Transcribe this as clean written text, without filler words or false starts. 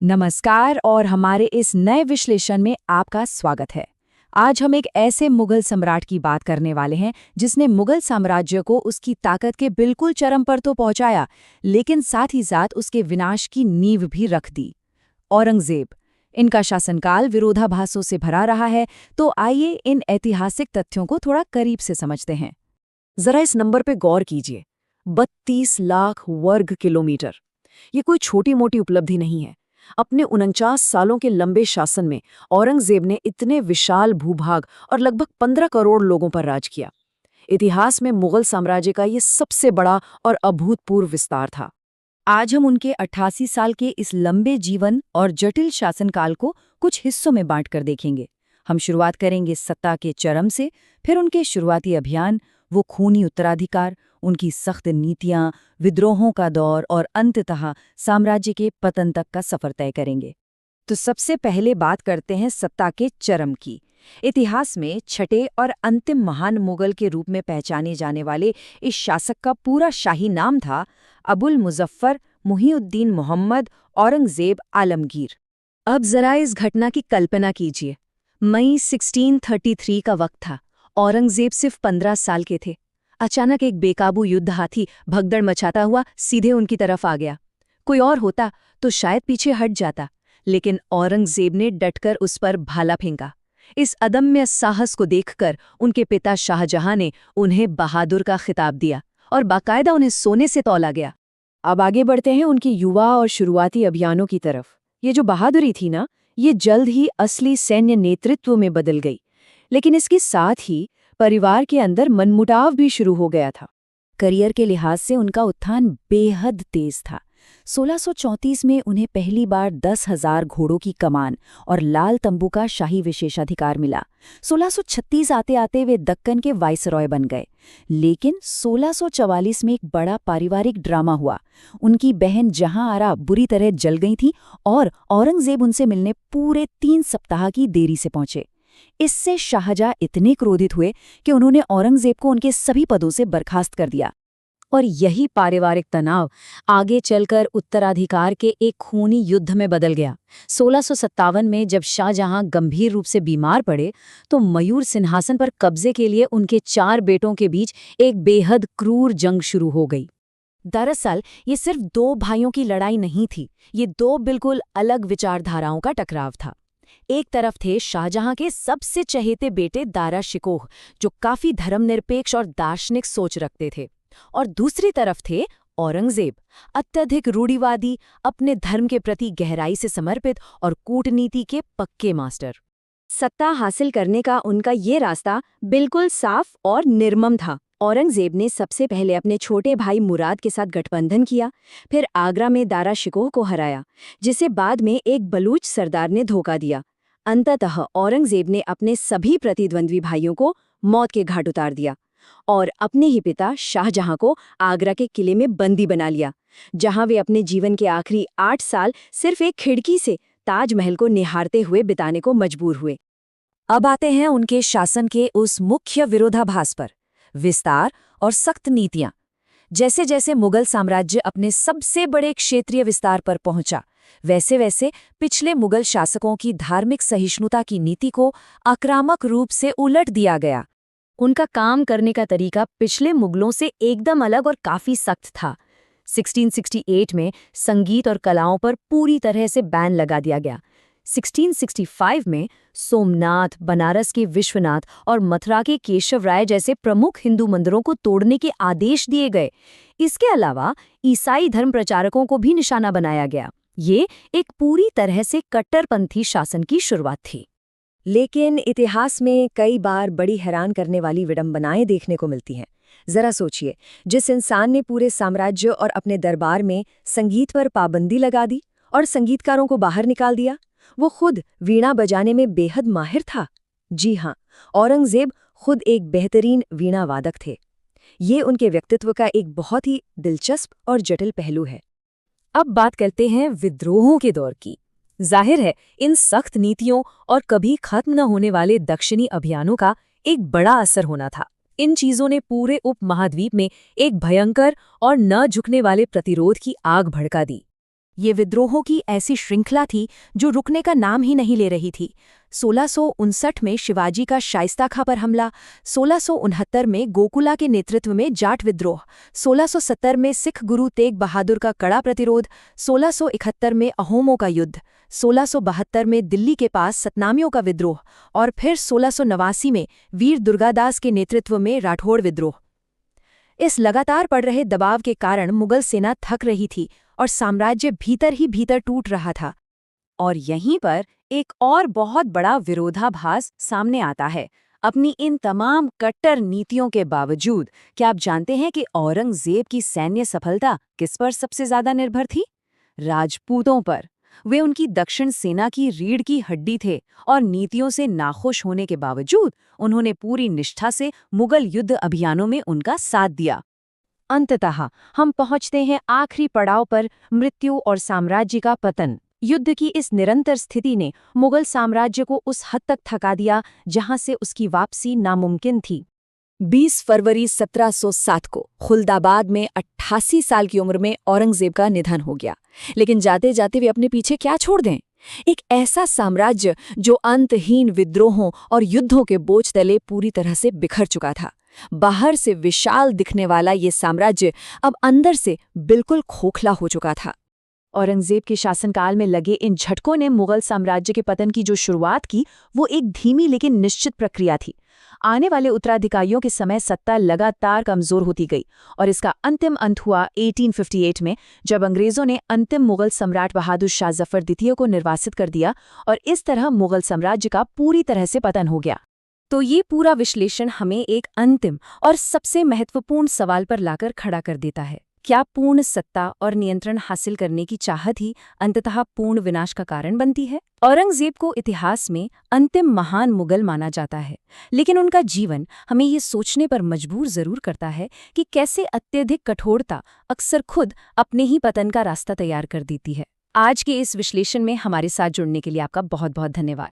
नमस्कार और हमारे इस नए विश्लेषण में आपका स्वागत है। आज हम एक ऐसे मुगल सम्राट की बात करने वाले हैं जिसने मुगल साम्राज्य को उसकी ताकत के बिल्कुल चरम पर तो पहुंचाया, लेकिन साथ ही साथ उसके विनाश की नींव भी रख दी। औरंगजेब। इनका शासनकाल विरोधाभासों से भरा रहा है, तो आइए इन ऐतिहासिक तथ्यों को थोड़ा करीब से समझते हैं। जरा इस नंबर पे गौर कीजिए। 32 लाख वर्ग किलोमीटर। ये कोई छोटी मोटी उपलब्धि नहीं है। अपने 49 सालों के लंबे शासन में औरंगजेब ने इतने विशाल भूभाग और लगभग 15 करोड़ लोगों पर राज किया। इतिहास में मुगल साम्राज्य का ये सबसे बड़ा और अभूतपूर्व विस्तार था। आज हम उनके 88 साल के इस लंबे जीवन और जटिल शासनकाल को कुछ हिस्सों में बांटकर देखेंगे। हम शुरुआत करेंगे सत्ता के चरम से, फिर उनके शुरुआती अभियान, वो खूनी उत्तराधिकार, उनकी सख्त नीतियां, विद्रोहों का दौर और अंततः साम्राज्य के पतन तक का सफर तय करेंगे। तो सबसे पहले बात करते हैं सत्ता के चरम की। इतिहास में छठे और अंतिम महान मुगल के रूप में पहचाने जाने वाले इस शासक का पूरा शाही नाम था अबुल मुजफ्फर मुहिउद्दीन मोहम्मद औरंगजेब आलमगीर। अब जरा इस घटना की कल्पना कीजिए। मई 1633 का वक्त था। औरंगजेब सिर्फ 15 साल के थे। अचानक एक बेकाबू युद्ध हाथी भगदड़ मचाता हुआ सीधे उनकी तरफ आ गया। कोई और होता तो शायद पीछे हट जाता, लेकिन औरंगजेब ने डटकर उस पर भाला फेंका। इस अदम्य साहस को देखकर उनके पिता शाहजहां ने उन्हें बहादुर का खिताब दिया और बाकायदा उन्हें सोने से तौला गया। अब आगे बढ़ते हैं उनकी युवा और शुरुआती अभियानों की तरफ। ये जो बहादुरी थी ना, ये जल्द ही असली सैन्य नेतृत्व में बदल गई। लेकिन इसके साथ ही परिवार के अंदर मनमुटाव भी शुरू हो गया था। करियर के लिहाज से उनका उत्थान बेहद तेज था। 1634 में उन्हें पहली बार 10,000 घोड़ों की कमान और लाल तंबू का शाही विशेषाधिकार मिला। 1636 आते आते वे दक्कन के वाइसरॉय बन गए। लेकिन 1644 में एक बड़ा पारिवारिक ड्रामा हुआ। उनकी बहन जहां आरा बुरी तरह जल गई थी और औरंगजेब उनसे मिलने पूरे 3 सप्ताह की देरी से पहुंचे। इससे शाहजहां इतने क्रोधित हुए कि उन्होंने औरंगजेब को उनके सभी पदों से बर्खास्त कर दिया। और यही पारिवारिक तनाव आगे चलकर उत्तराधिकार के एक खूनी युद्ध में बदल गया। 1657 में जब शाहजहां गंभीर रूप से बीमार पड़े, तो मयूर सिंहासन पर कब्जे के लिए उनके 4 बेटों के बीच एक बेहद क्रूर जंग शुरू हो गई। दरअसल ये सिर्फ 2 भाइयों की लड़ाई नहीं थी, ये 2 बिल्कुल अलग विचारधाराओं का टकराव था। एक तरफ थे शाहजहां के सबसे चहेते बेटे दारा शिकोह, जो काफी धर्मनिरपेक्ष और दार्शनिक सोच रखते थे, और दूसरी तरफ थे औरंगजेब, अत्यधिक रूढ़िवादी, अपने धर्म के प्रति गहराई से समर्पित और कूटनीति के पक्के मास्टर। सत्ता हासिल करने का उनका ये रास्ता बिल्कुल साफ और निर्मम था। औरंगजेब ने सबसे पहले अपने छोटे भाई मुराद के साथ गठबंधन किया, फिर आगरा में दारा शिकोह को हराया, जिसे बाद में एक बलूच सरदार ने धोखा दिया। अंततः औरंगजेब ने अपने सभी प्रतिद्वंद्वी भाइयों को मौत के घाट उतार दिया और अपने ही पिता शाहजहां को आगरा के किले में बंदी बना लिया, जहां वे अपने जीवन के आखिरी 8 साल सिर्फ एक खिड़की से ताजमहल को निहारते हुए बिताने को मजबूर हुए। अब आते हैं उनके शासन के उस मुख्य विरोधाभास पर, विस्तार और सख्त नीतियां। जैसे जैसे मुगल साम्राज्य अपने सबसे बड़े क्षेत्रीय विस्तार पर पहुंचा, वैसे वैसे पिछले मुगल शासकों की धार्मिक सहिष्णुता की नीति को आक्रामक रूप से उलट दिया गया। उनका काम करने का तरीका पिछले मुगलों से एकदम अलग और काफी सख्त था। 1668 में संगीत और कलाओं पर पूरी तरह से बैन लगा दिया गया। 1665 में सोमनाथ, बनारस के विश्वनाथ और मथुरा के केशव राय जैसे प्रमुख हिंदू मंदिरों को तोड़ने के आदेश दिए गए। इसके अलावा ईसाई धर्म प्रचारकों को भी निशाना बनाया गया। ये एक पूरी तरह से कट्टरपंथी शासन की शुरुआत थी। लेकिन इतिहास में कई बार बड़ी हैरान करने वाली विडंबनाएं देखने को मिलती हैं। जरा सोचिए, जिस इंसान ने पूरे साम्राज्य और अपने दरबार में संगीत पर पाबंदी लगा दी और संगीतकारों को बाहर निकाल दिया, वो खुद वीणा बजाने में बेहद माहिर था। जी हाँ, औरंगजेब खुद एक बेहतरीन वीणा वादक थे। ये उनके व्यक्तित्व का एक बहुत ही दिलचस्प और जटिल पहलू है। अब बात करते हैं विद्रोहों के दौर की। जाहिर है, इन सख्त नीतियों और कभी खत्म न होने वाले दक्षिणी अभियानों का एक बड़ा असर होना था। इन चीजों ने पूरे उपमहाद्वीप में एक भयंकर और न झुकने वाले प्रतिरोध की आग भड़का दी। ये विद्रोहों की ऐसी श्रृंखला थी जो रुकने का नाम ही नहीं ले रही थी। 1659 में शिवाजी का शाइस्ता खां पर हमला, 1669 में गोकुला के नेतृत्व में जाट विद्रोह, 1670 में सिख गुरु तेग बहादुर का कड़ा प्रतिरोध, 1671 में अहोमों का युद्ध, 1672 में दिल्ली के पास सतनामियों का विद्रोह और फिर 1689 में वीर दुर्गादास के नेतृत्व में राठौड़ विद्रोह। इस लगातार पड़ रहे दबाव के कारण मुगल सेना थक रही थी और साम्राज्य भीतर ही भीतर टूट रहा था। और यहीं पर एक और बहुत बड़ा विरोधाभास सामने आता है। अपनी इन तमाम कट्टर नीतियों के बावजूद क्या आप जानते हैं कि औरंगजेब की सैन्य सफलता किस पर सबसे ज्यादा निर्भर थी? राजपूतों पर। वे उनकी दक्षिण सेना की रीढ़ की हड्डी थे और नीतियों से नाखुश होने के बावजूद उन्होंने पूरी निष्ठा से मुगल युद्ध अभियानों में उनका साथ दिया। अंततः हम पहुंचते हैं आखिरी पड़ाव पर, मृत्यु और साम्राज्य का पतन। युद्ध की इस निरंतर स्थिति ने मुगल साम्राज्य को उस हद तक थका दिया जहां से उसकी वापसी नामुमकिन थी। 20 फरवरी 1707 को खुलदाबाद में 88 साल की उम्र में औरंगजेब का निधन हो गया। लेकिन जाते जाते वे अपने पीछे क्या छोड़ दें? एक ऐसा साम्राज्य जो अंतहीन विद्रोहों और युद्धों के बोझ तले पूरी तरह से बिखर चुका था। बाहर से विशाल दिखने वाला ये साम्राज्य अब अंदर से बिल्कुल खोखला हो चुका था। औरंगजेब के शासनकाल में लगे इन झटकों ने मुगल साम्राज्य के पतन की जो शुरुआत की, वो एक धीमी लेकिन निश्चित प्रक्रिया थी। आने वाले उत्तराधिकारियों के समय सत्ता लगातार कमजोर होती गई और इसका अंतिम अंत हुआ 1858 में, जब अंग्रेजों ने अंतिम मुगल सम्राट बहादुर शाह जफर द्वितीय को निर्वासित कर दिया और इस तरह मुगल साम्राज्य का पूरी तरह से पतन हो गया। तो ये पूरा विश्लेषण हमें एक अंतिम और सबसे महत्वपूर्ण सवाल पर लाकर खड़ा कर देता है। क्या पूर्ण सत्ता और नियंत्रण हासिल करने की चाहत ही अंततः पूर्ण विनाश का कारण बनती है? औरंगजेब को इतिहास में अंतिम महान मुगल माना जाता है, लेकिन उनका जीवन हमें ये सोचने पर मजबूर जरूर करता है कि कैसे अत्यधिक कठोरता अक्सर खुद अपने ही पतन का रास्ता तैयार कर देती है। आज के इस विश्लेषण में हमारे साथ जुड़ने के लिए आपका बहुत बहुत धन्यवाद।